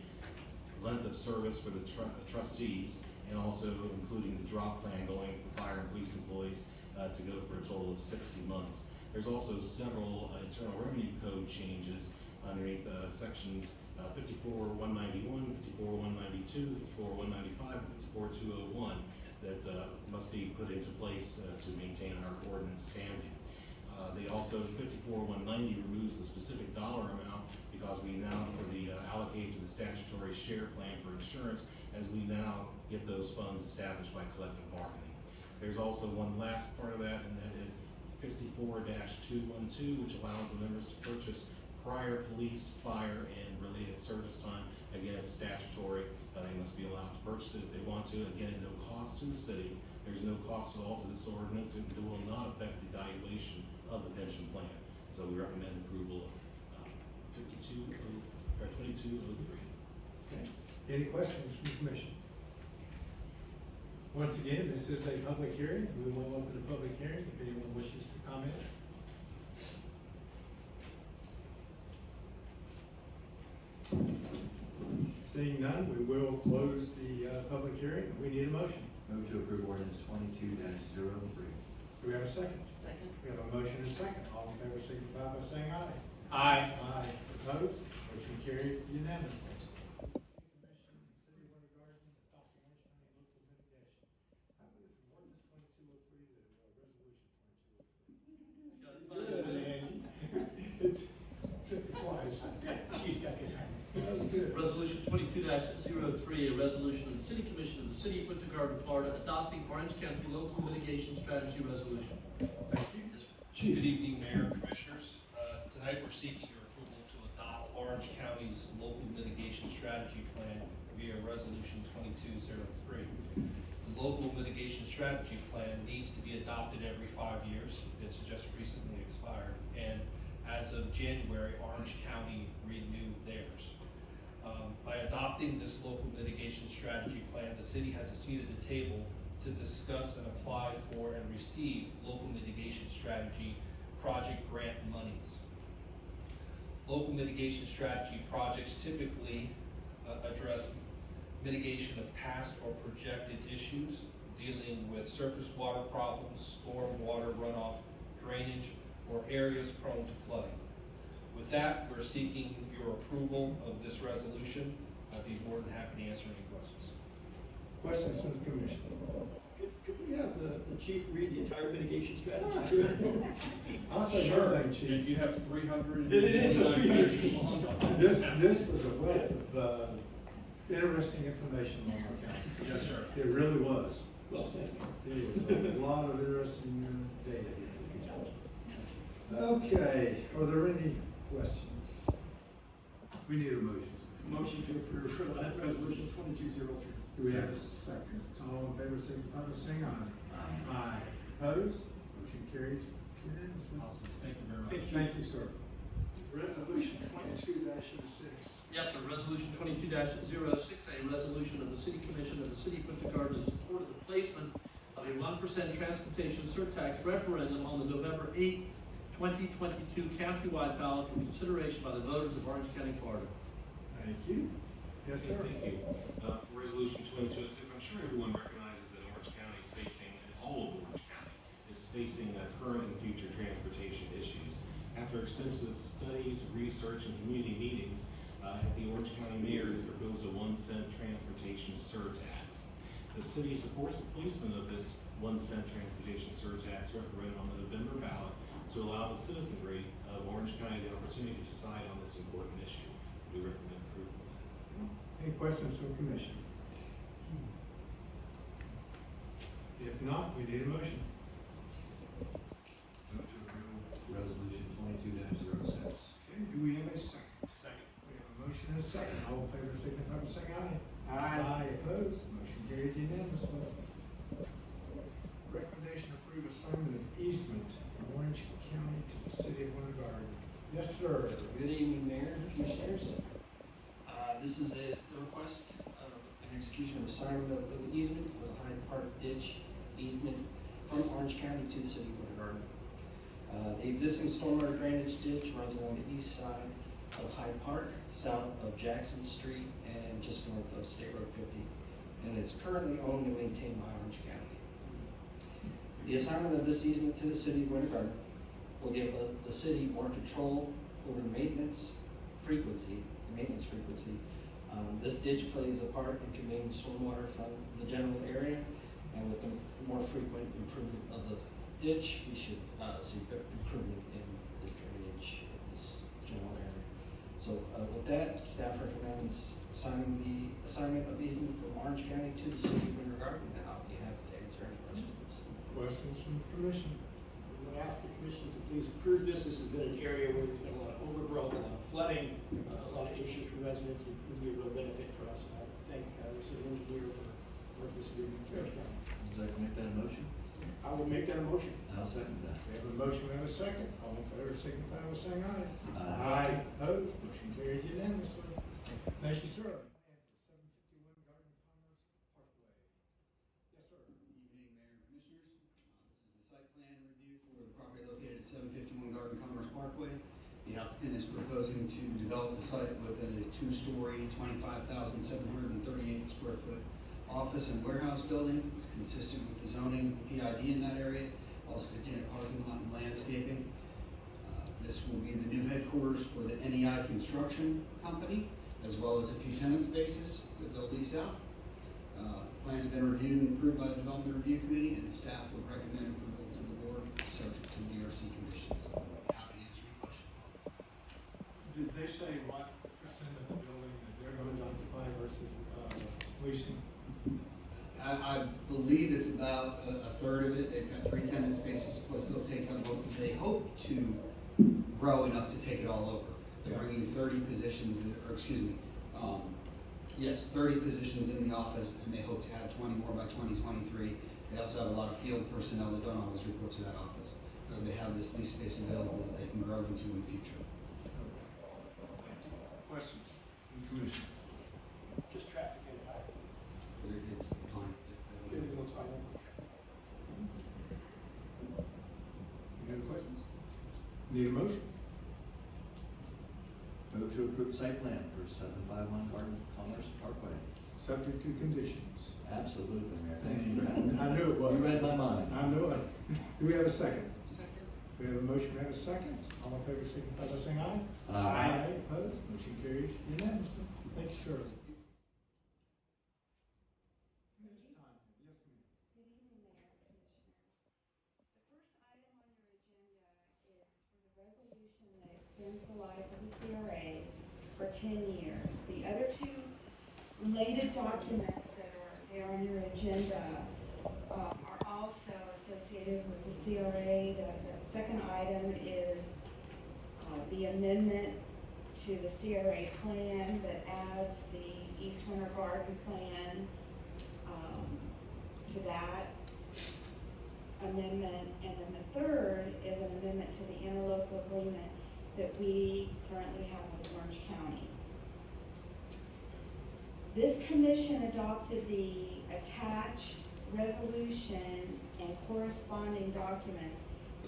length of service for the trustees, and also including the drop plan going for fire and police employees to go for a total of 60 months. There's also several Internal Revenue Code changes underneath sections 54-191, 54-192, 54-195, and 54-201 that must be put into place to maintain our ordinance standing. They also, 54-190 removes the specific dollar amount because we now, for the allocate to the statutory share plan for insurance, as we now get those funds established by collective bargaining. There's also one last part of that, and that is 54-212, which allows the members to purchase prior police, fire, and related service time. Again, it's statutory. They must be allowed to purchase it if they want to. Again, at no cost to the city. There's no cost at all to this ordinance. It will not affect the valuation of the pension plan. So we recommend approval of 2203. Okay. Any questions from the commission? Once again, this is a public hearing. We will open the public hearing if anyone wishes to comment. Seeing none, we will close the public hearing. We need a motion. Move to approve ordinance 22-03. Do we have a second? Second. We have a motion and a second. All in favor signify by saying aye. Aye. Aye. Opposed? Motion carried unanimously. Commission, City of Winter Garden, adopting Orange County local mitigation. I move from ordinance 2203 to resolution 2203. Took me twice. She's got good time. That was good. Resolution 22-03, a resolution of the City Commission of the City of Winter Garden, Florida, adopting Orange County Local Mitigation Strategy Resolution. Thank you. Yes, sir. Chief. Good evening, Mayor and Commissioners. Tonight we're seeking your approval to adopt Orange County's local mitigation strategy plan via Resolution 2203. The local mitigation strategy plan needs to be adopted every 5 years. It's just recently expired, and as of January, Orange County renewed theirs. By adopting this local mitigation strategy plan, the city has a seat at the table to discuss and apply for and receive local mitigation strategy project grant monies. Local mitigation strategy projects typically address mitigation of past or projected issues dealing with surface water problems, storm water runoff, drainage, or areas prone to flooding. With that, we're seeking your approval of this resolution. I'd be more than happy to answer any questions. Questions from the commission? Could we have the chief read the entire mitigation strategy too? I'll say Sure. one thing, Chief. If you have 300. It is a 300. This was a wealth of, interesting information on our county. Yes, sir. It really was. Well said. There was a lot of interesting data here. Okay, are there any questions? We need a motion. Motion to approve for resolution 2203. Do we have a second? All in favor, signify by saying aye. Aye. Opposed? Motion carries unanimously. Awesome, thank you very much. Thank you, sir. Resolution 22-06. Yes, sir. Resolution 22-06, a resolution of the City Commission of the City of Punta Garden in support of the placement of a 1% transportation surtax referendum on the November 8, 2022 countywide ballot for consideration by the voters of Orange County, Florida. Thank you. Yes, sir. Thank you. For resolution 2206, I'm sure everyone recognizes that Orange County is facing, and all of Orange County is facing current and future transportation issues. After extensive studies, research, and community meetings, the Orange County Mayor has proposed a 1-cent transportation surtax. The city supports the placement of this 1-cent transportation surtax referendum on the November ballot to allow the citizenry of Orange County the opportunity to decide on this important issue. We recommend approval of that. Any questions from commission? If not, we need a motion. Move to approve resolution 22-06. Okay, do we have a second? Second. We have a motion and a second. All in favor, signify by saying aye. Aye. Opposed? Motion carried unanimously. Recommendation to approve assignment of easement from Orange County to the city of Winter Garden. Yes, sir. Good evening, Mayor, Commissioners. This is the request of an execution of assignment of an easement for the Hyde Park ditch easement from Orange County to the city of Winter Garden. The existing stormwater drainage ditch runs along the east side of Hyde Park, south of Jackson Street, and just north of State Road 50, and is currently owned and maintained by Orange County. The assignment of this easement to the city of Winter Garden will give the city more control over the maintenance frequency. This ditch plays a part in conveying stormwater from the general area, and with the more frequent improvement of the ditch, we should see improvement in the drainage of this general area. So with that, staff recommends signing the assignment of easement from Orange County to the city of Winter Garden, and I'll be happy to answer any questions. Questions from the commission? We would ask the commission to please approve this. This has been an area where there's been a lot of overgrowth, a lot of flooding, a lot of issues for residents. It would be a real benefit for us. And I thank the city engineer for working this agreement. Would you like to make that a motion? I will make that a motion. I'll second that. We have a motion, we have a second. All in favor, signify by saying aye. Aye. Opposed? Motion carried unanimously. Thank you, sir. 751 Garden Commerce Parkway. Yes, sir. Evening, Mayor and Commissioners. This is the site plan review for the property located at 751 Garden Commerce Parkway. The applicant is proposing to develop the site within a two-story, 25,738 square foot office and warehouse building. It's consistent with the zoning, the PID in that area. Also contain a parking lot and landscaping. This will be the new headquarters for the NEI Construction Company, as well as a few tenant spaces that they'll lease out. Plans have been reviewed and approved by the Development Review Committee, and staff would recommend approval to the board, subject to DRC conditions. Happy to answer any questions. Did they say what percent of the building that they're going to occupy versus leasing? I believe it's about a third of it. They've got 3 tenant spaces, plus they'll take up, they hope to grow enough to take it all over. They're bringing 30 positions, 30 positions in the office, and they hope to have 20 more by 2023. They also have a lot of field personnel that don't always report to that office. So they have this lease space available that they can grow into in the future. Questions from the commission? Just traffic and It's fine. everything looks fine. Any other questions? Need a motion? Move to approve site plan for 751 Garden Commerce Parkway. Subject to conditions. Absolutely, Mayor. Thank you for having me. I knew it was. You read my mind. I know it. Do we have a second? Second. We have a motion, we have a second. All in favor, signify by saying aye. Aye. Opposed? Motion carries unanimously. Thank you, sir. Good evening, that extends the life of the CRA for 10 years. The other two related documents that are there on your agenda are also associated with the CRA. That second item is the amendment to the CRA plan that adds the East Winter Garden plan to that amendment. And then the third is an amendment to the interlocal agreement that we currently have with Orange County. This commission adopted the attached resolution and corresponding documents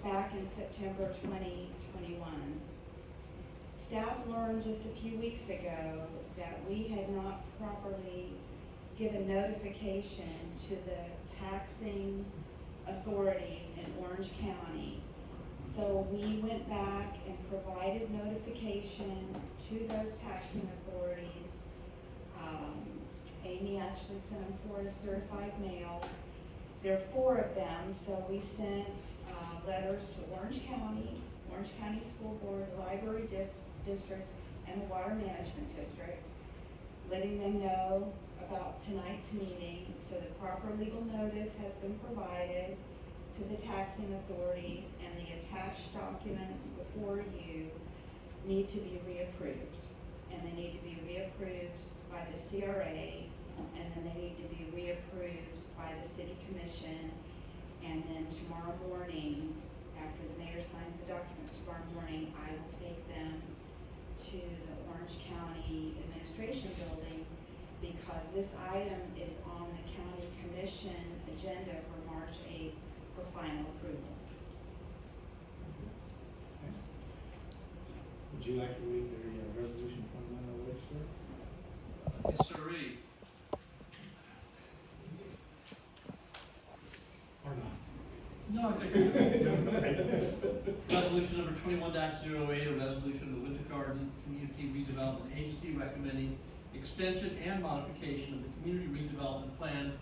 back in September 2021. Staff learned just a few weeks ago that we had not properly given notification to the taxing authorities in Orange County. So we went back and provided notification to those taxing authorities. Amy actually sent them for a certified mail. There are 4 of them, so we sent letters to Orange County School Board, the Library District, and the Water Management District, letting them know about tonight's meeting. So the proper legal notice has been provided to the taxing authorities, and the attached documents before you need to be reapproved. And they need to be reapproved by the CRA, and then they need to be reapproved by the City Commission. And then tomorrow morning, after the mayor signs the documents tomorrow morning, I will take them to the Orange County Administration Building, because this item is on the County Commission agenda for March 8th for final approval. Would you like to read the resolution 2108, sir? Yes, sirree. Or not? No, I think Resolution number 21-08, a resolution of the Winter Garden Community Redevelopment Agency recommending extension and modification of the community redevelopment plan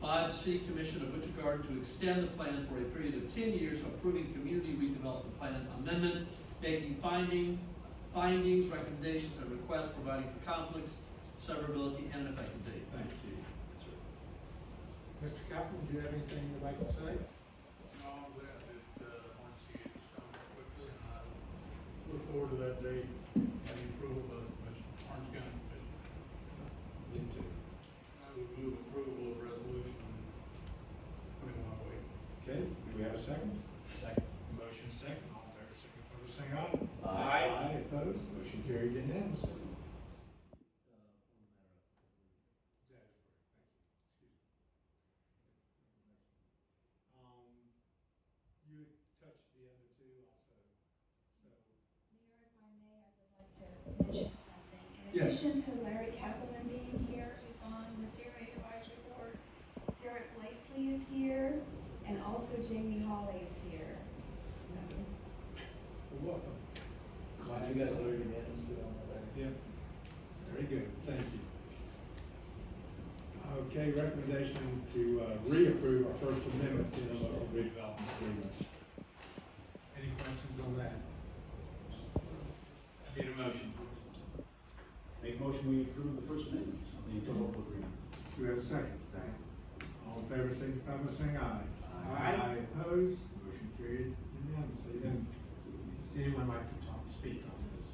by the City Commission of Winter Garden to extend the plan for a period of 10 years, approving community redevelopment plan amendment, making findings, recommendations, and requests, providing for conflicts, severability, and an effective date. Thank you. Yes, sir. Mr. Kaplan, do you have anything you'd like to say? No, I'm glad that, once you get this done quickly, and I look forward to that date and the approval of the Orange County Commission. Me too. I would move approval of resolution 2108. Okay, do we have a second? Second. Motion second, all in favor, signify by saying aye. Aye. Aye, opposed, motion carried unanimously. You touched the other two also, so. Mayor, if I may, I would like to mention something. In Yes. addition to Larry Kappelman being here, who's on the CRA Advisory Board, Derek Lacey is here, and also Jamie Hawley is here. You're welcome. Glad you guys are unanimous on that. Yeah, very good, thank you. Okay, recommendation to reapprove our First Amendment to the local redevelopment agreement. Any questions on that? I need a motion. Make a motion, we approve the First Amendment of the interlocal agreement. Do we have a second? Second. All in favor, signify by saying aye. Aye. Opposed, motion carried unanimously. Then, does anyone like to speak on this?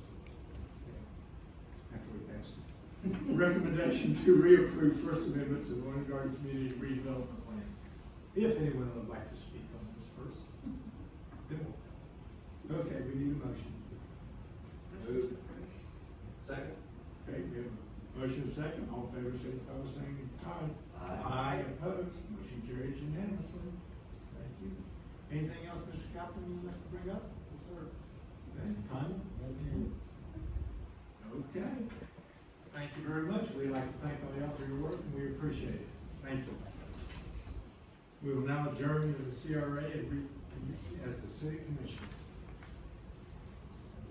After we pass it. Recommendation to reapprove First Amendment to the Winter Garden Community Redevelopment Plan. If anyone would like to speak on this first, then we'll pass it. Okay, we need a motion. Move. Second. Okay, we have a motion second. All in favor, signify by saying aye. Aye. Aye, opposed, motion carries unanimously. Thank you. Anything else, Mr. Kaplan, you'd like to bring up? Yes, sir. Then, Tanya, you have a few minutes. Okay. Thank you very much. We'd like to thank all y'all for your work, and we appreciate it. Thank you. We will now adjourn as the CRA and as the City Commission.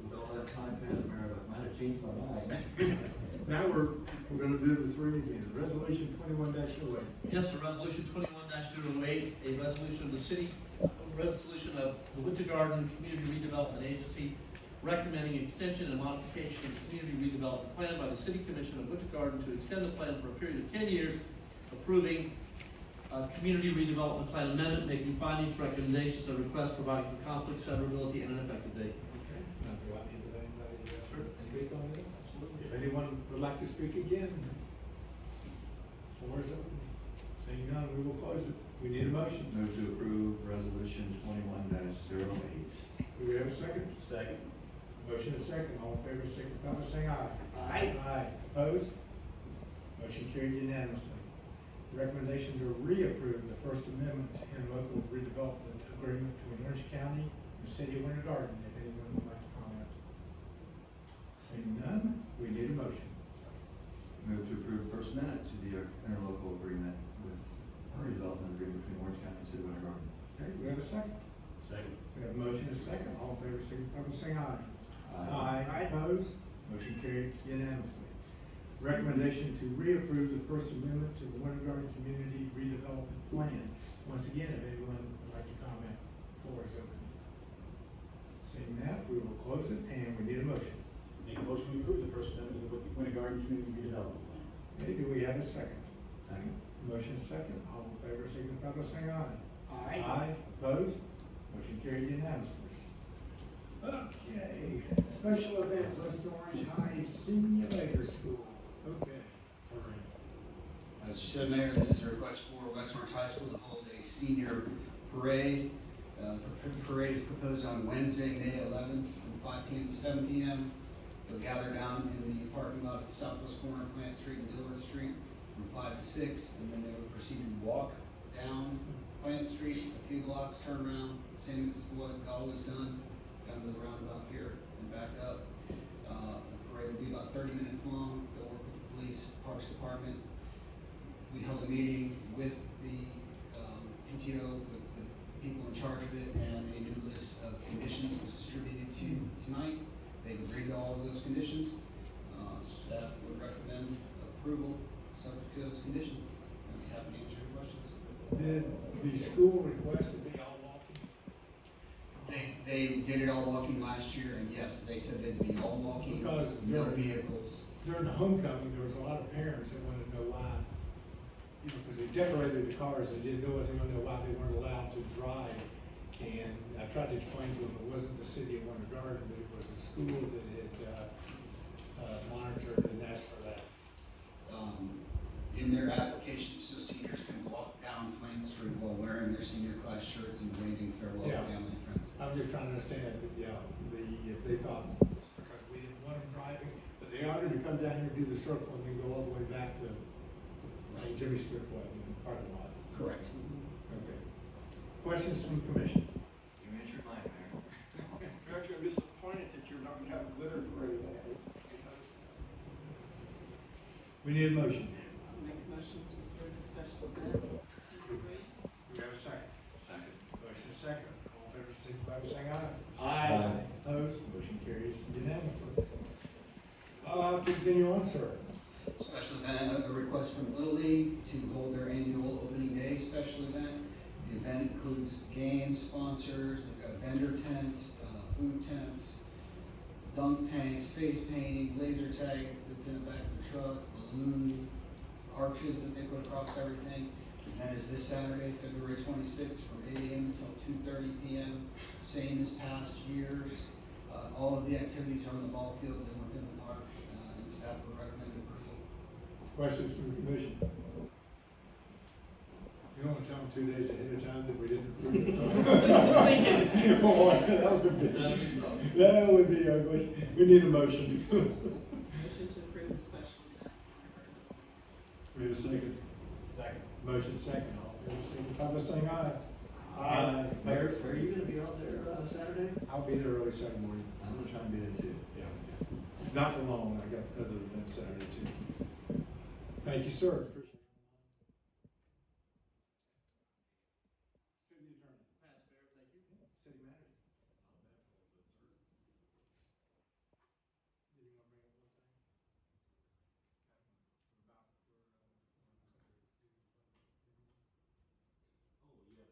With all that time passed, Mayor, I might have changed my mind. Now we're gonna do the three again. Resolution 21-08. Yes, sir, resolution 21-08, a resolution of the city, a resolution of the Winter Garden Community Redevelopment Agency recommending extension and modification of the community redevelopment plan by the City Commission of Winter Garden to extend the plan for a period of 10 years, approving a community redevelopment plan amendment, making findings, recommendations, and requests, providing for conflict, severability, and an effective date. Okay, now do I need to let anybody Sure. speak on this? Absolutely. If anyone would like to speak again, floor is open. Seeing none, we will close it. We need a motion. Move to approve resolution 21-08. Do we have a second? Second. Motion is second. All in favor, signify by saying aye. Aye. Aye. Opposed? Motion carried unanimously. Recommendation to reapprove the First Amendment to interlocal redevelopment agreement between Orange County and the City of Winter Garden. If anyone would like to comment. Seeing none, we need a motion. Move to approve First Amendment to the interlocal agreement with, or development agreement between Orange County and City of Winter Garden. Okay, we have a second. Second. We have a motion and a second. All in favor, signify by saying aye. Aye. Opposed? Motion carried unanimously. Recommendation to reapprove the First Amendment to the Winter Garden Community Redevelopment Plan. Once again, if anyone would like to comment, the floor is open. Seeing that, we will close it and we need a motion. Make a motion to approve the First Amendment to the Winter Garden Community Redevelopment Plan. Okay, do we have a second? Second. Motion is second. All in favor, signify by saying aye. Aye. Opposed? Motion carried unanimously. Okay, special events, West Orange High Simulator School. Okay, Corinne. As you said, Mayor, this is a request for West Orange High School to hold a senior parade. The parade is proposed on Wednesday, May 11th, from 5 p.m. to 7 p.m. They'll gather down in the parking lot at the southwest corner of Plant Street and Dillard Street from 5 to 6, and then they will proceed to walk down Plant Street a few blocks, turn around, same as what always done, down to the roundabout here and back up. The parade will be about 30 minutes long. They'll work with the police, Parks Department. We held a meeting with the PTO, the people in charge of it, and a new list of conditions was distributed to you tonight. They've agreed to all of those conditions. Staff would recommend approval subject to those conditions. I'd be happy to answer your questions. Did the school request to be all walking? They did it all walking last year, and yes, they said they'd be all walking, Because no during- vehicles. During the homecoming, there was a lot of parents that wanted to know why, you know, because they decorated the cars, they didn't know, they wanted to know why they weren't allowed to drive. And I tried to explain to them it wasn't the City of Winter Garden, but it was a school that had, monitored and asked for that. In their application, so seniors can walk down Plain Street while wearing their senior class shirts and waving farewell to Yeah. family and friends. I'm just trying to understand, if they thought it's because we didn't want them driving, but they ought to come down here, do the circle, and then go all the way back to Jimmy Strick Way in the parking lot. Correct. Okay. Questions from the commission? You answered mine, Mayor. Director, I'm disappointed that you're not gonna have a glitter parade. We need a motion. I'll make a motion to approve the special event, senior parade. Do we have a second? Second. Motion is second. All in favor, signify by saying aye. Aye. Opposed? Motion carries unanimously. Continue on, sir. Special event, a request from Little League to hold their annual opening day special event. The event includes games, sponsors, they've got vendor tents, food tents, dunk tanks, face painting, laser tag that's in the back of the truck, balloon arches that they put across everything. The event is this Saturday, February 26th, from 8 a.m. until 2:30 p.m. Same as past years. All of the activities are on the ball fields and within the park, and staff would recommend approval. Questions from the commission? You don't want to tell them 2 days ahead of time that we didn't approve it? Boy, that would be ugly. We need a motion. Motion to approve the special event. We have a second. Second. Motion second. All in favor, signify by saying aye. Mayor, are you gonna be out there, Saturday? I'll be there early Saturday morning. I'm gonna try and be there too. Yeah. Not for long. I got other events Saturday too. Thank you, sir. Appreciate it. City Attorney. Pass, Mayor, thank you. City Manager. Did you want to bring up one thing? Oh, yes,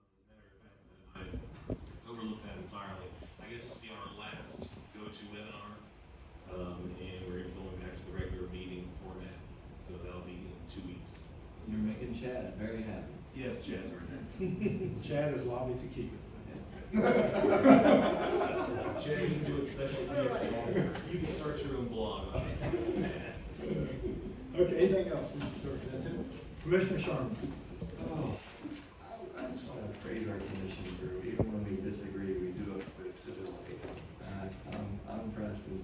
as a matter of fact, I overlooked that entirely. I guess this will be our last go-to webinar. And we're going back to the regular meeting format, so that'll be in 2 weeks. You're making Chad very happy. Yes, Chad's right there. Chad has lobbied to keep it. Chad, you can do it special for you. You can start your own blog. Okay, anything else, Mr. Sturgis? That's it? Commissioner Sharma? Oh, I just want to praise our commission for, even when we disagree, we do it with civility. I'm impressed, and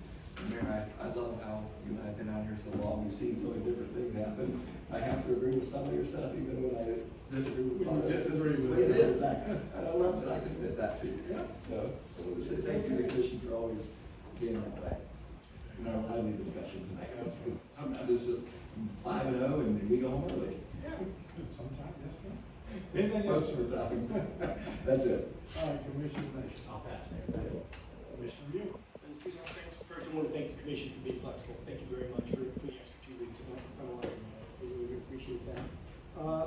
Mayor, I love how you and I have been out here so long, we've seen so many different things happen. I have to agree with some of your stuff, even when I disagree with When you part of it. disagree It's the with way it. it is, and I love that I can admit that to you. Yeah. So, I want to say thank you to the commission for always being that way. In our lively discussion tonight, because sometimes it's just 5-0 and we go home early. Yeah. Sometimes, yes, sir. Anything else? Most of the time. That's it. All right, Commissioner Nation. I'll pass, Mayor. Commissioner Yu. First, I want to thank the commission for being flexible. Thank you very much for the extra 2 weeks. We really appreciate that.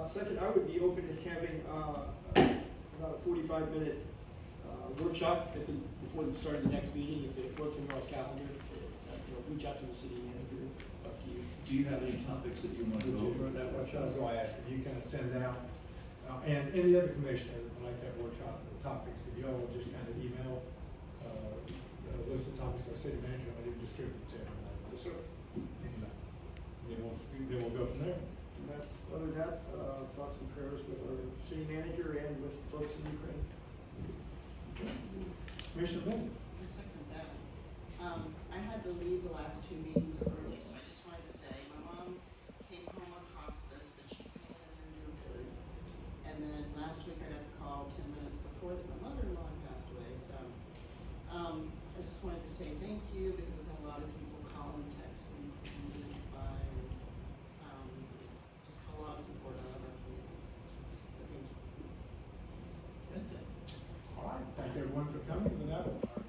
Second, I would be open to having about a 45-minute workshop before the start of the next meeting, if it works in y'all's calendar. Reach out to the city manager. Up to you. Do you have any topics that you want to go over at that That's what I workshop? was going to ask, if you kind of send out, and any other commissioner that would like that workshop, the topics, if you all will just kind of email, a list of topics to our city manager, and let him distribute it to everybody. Yes, sir. And then we'll go from there. And that's, other than that, thoughts and prayers with our city manager and with folks in Ukraine. Commissioner Bennett? I second that. I had to leave the last 2 meetings early, so I just wanted to say, my mom came home on hospice, but she's hanging in there doing good. And then last week I got the call 10 minutes before that my mother-in-law had passed away, so, I just wanted to say thank you, because I've had a lot of people call and text and news by, and, just a lot of support out of our community. But thank you. That's it. All right, thank everyone for coming, with that, our